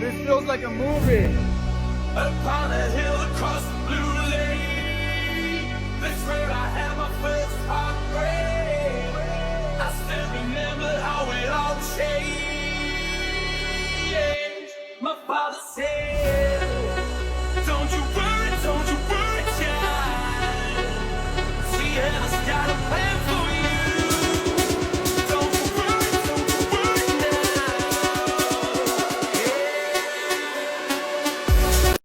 this feels like a movie. Upon a hill across the blue lake, that's where I have